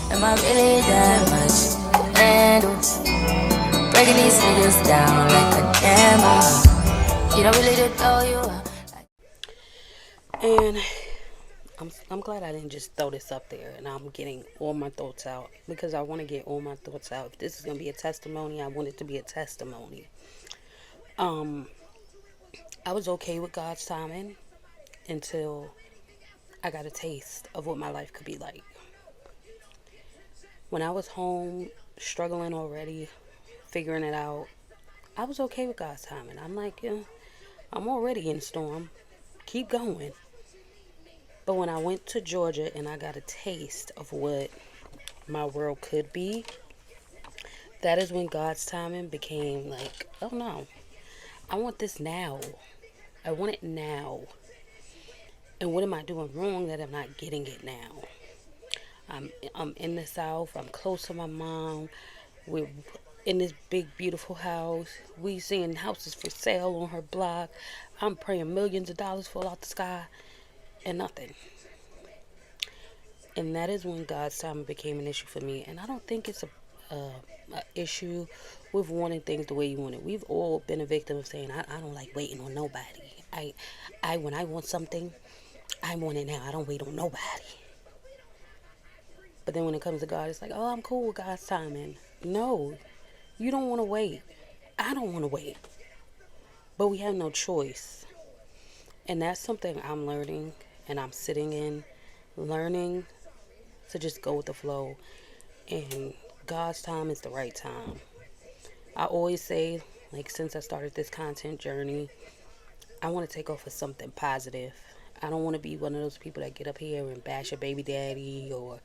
Am I really that much to handle? Breaking these niggas down like a camel. You don't really know you are. And I'm glad I didn't just throw this up there and I'm getting all my thoughts out because I want to get all my thoughts out. If this is gonna be a testimony, I want it to be a testimony. Um, I was okay with God's timing until I got a taste of what my life could be like. When I was home, struggling already, figuring it out, I was okay with God's timing. I'm like, yeah, I'm already in the storm. Keep going. But when I went to Georgia and I got a taste of what my world could be, that is when God's timing became like, oh no, I want this now. I want it now. And what am I doing wrong that I'm not getting it now? I'm in the South. I'm close to my mom. We're in this big beautiful house. We seeing houses for sale on her block. I'm praying millions of dollars fall out the sky and nothing. And that is when God's timing became an issue for me. And I don't think it's a issue with wanting things the way you want it. We've all been a victim of saying, I don't like waiting on nobody. When I want something, I want it now. I don't wait on nobody. But then when it comes to God, it's like, oh, I'm cool with God's timing. No, you don't want to wait. I don't want to wait. But we have no choice. And that's something I'm learning and I'm sitting in, learning to just go with the flow. And God's time is the right time. I always say, like, since I started this content journey, I want to take off with something positive. I don't want to be one of those people that get up here and bash a baby daddy or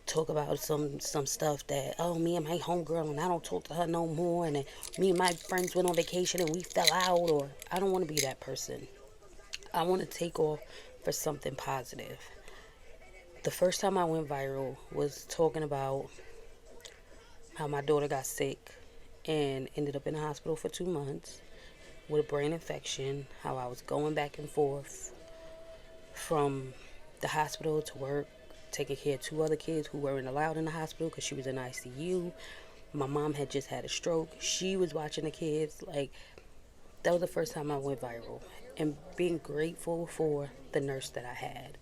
talk about some stuff that, oh, me and my homegirl and I don't talk to her no more, and then me and my friends went on vacation and we fell out. Or I don't want to be that person. I want to take off for something positive. The first time I went viral was talking about how my daughter got sick and ended up in the hospital for 2 months with a brain infection, how I was going back and forth from the hospital to work, taking care of two other kids who weren't allowed in the hospital because she was in ICU. My mom had just had a stroke. She was watching the kids. Like, that was the first time I went viral. And being grateful for the nurse that I had.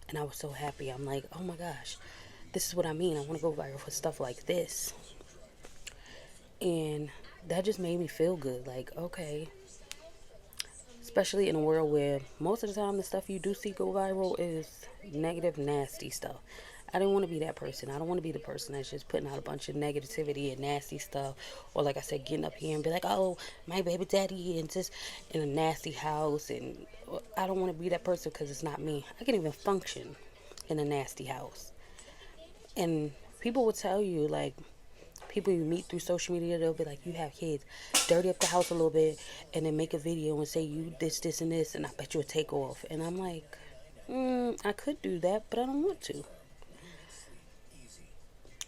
And I was so happy. I'm like, oh my gosh, this is what I mean. I want to go viral for stuff like this. And that just made me feel good. Like, okay. Especially in a world where most of the time the stuff you do see go viral is negative, nasty stuff. I didn't want to be that person. I don't want to be the person that's just putting out a bunch of negativity and nasty stuff. Or like I said, getting up here and be like, oh, my baby daddy and just in a nasty house. And I don't want to be that person because it's not me. I can't even function in a nasty house. And people will tell you, like, people you meet through social media, they'll be like, you have kids, dirty up the house a little bit and then make a video and say you this and this, and I bet you'll take off. And I'm like, I could do that, but I don't want to.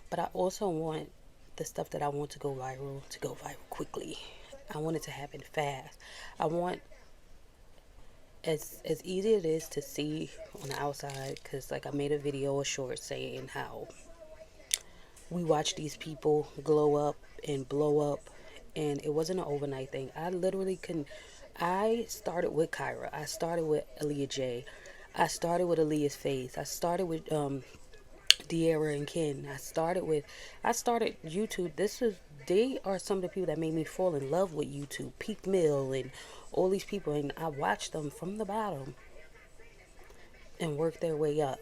But I also want the stuff that I want to go viral quickly. I want it to happen fast. I want, as easy it is to see on the outside, because like I made a video, a short, saying how we watch these people glow up and blow up, and it wasn't an overnight thing. I literally couldn't. I started with Kyra. I started with Aaliyah J. I started with Aaliyah's Face. I started with Diaries and Ken. I started YouTube. They are some of the people that made me fall in love with YouTube. Peak Mill and all these people, and I watched them from the bottom and work their way up.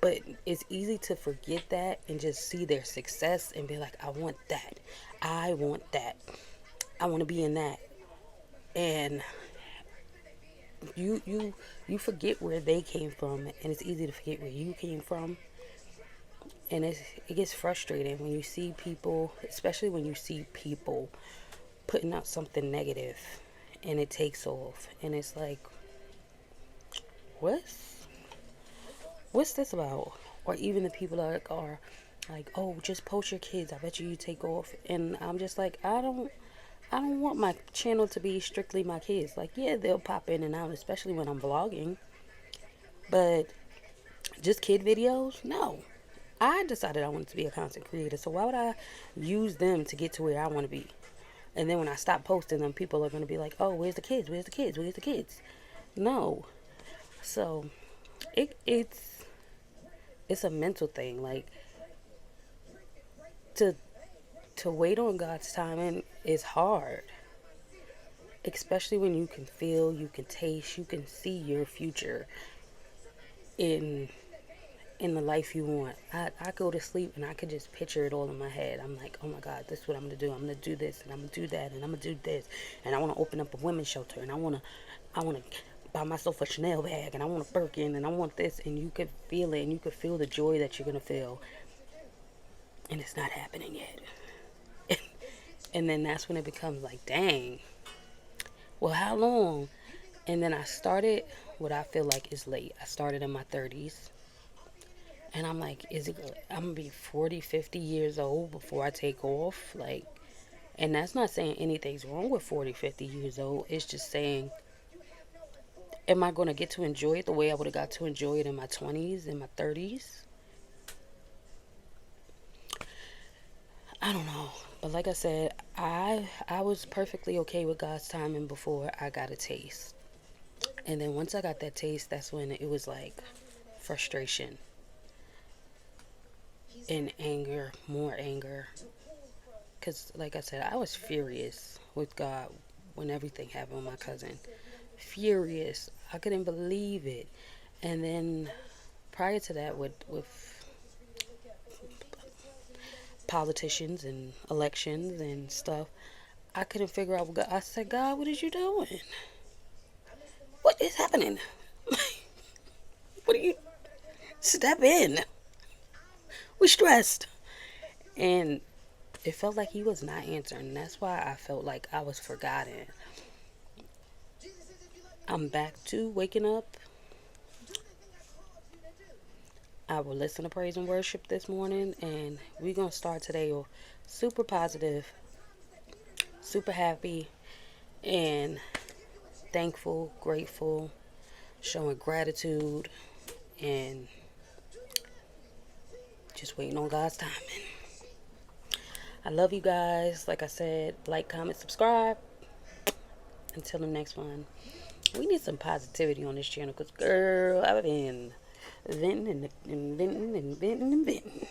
But it's easy to forget that and just see their success and be like, I want that. I want that. I want to be in that. And you forget where they came from, and it's easy to forget where you came from. And it gets frustrating when you see people, especially when you see people putting out something negative and it takes off. And it's like, what's what's this about? Or even the people that are like, oh, just post your kids, I bet you take off. And I'm just like, I don't want my channel to be strictly my kids. Like, yeah, they'll pop in and out, especially when I'm vlogging, but Just kid videos? No. I decided I wanted to be a content creator, so why would I use them to get to where I want to be? And then when I stop posting them, people are going to be like, "Oh, where's the kids? Where's the kids? Where's the kids?" No. So it's a mental thing. Like to to wait on God's timing is hard, especially when you can feel, you can taste, you can see your future in the life you want. I go to sleep and I could just picture it all in my head. I'm like, oh my God, this is what I'm gonna do. I'm gonna do this and I'm gonna do that and I'm gonna do this and I want to open up a women's shelter and I wanna buy myself a Chanel bag and I want a Birkin and I want this, and you could feel it and you could feel the joy that you're gonna feel, and it's not happening yet. And then that's when it becomes like, dang, well, how long? And then I started what I feel like is late. I started in my 30s. And I'm like, I'm gonna be 40, 50 years old before I take off? Like, and that's not saying anything's wrong with 40, 50 years old. It's just saying, am I gonna get to enjoy it the way I would have got to enjoy it in my 20s, in my 30s? I don't know. But like I said, I was perfectly okay with God's timing before I got a taste. And then once I got that taste, that's when it was like frustration and anger, more anger. Because, like I said, I was furious with God when everything happened with my cousin. Furious. I couldn't believe it. And then prior to that, with politicians and elections and stuff, I couldn't figure out what God. I said, God, what is you doing? What is happening? What are you? Step in. We stressed. And it felt like he was not answering. That's why I felt like I was forgotten. I'm back to waking up. I will listen to praise and worship this morning, and we're going to start today super positive, super happy, and thankful, grateful, showing gratitude, and just waiting on God's timing. I love you guys. Like I said, like, comment, subscribe. Until the next one. We need some positivity on this channel because, girl, I've been venting and venting and venting and venting.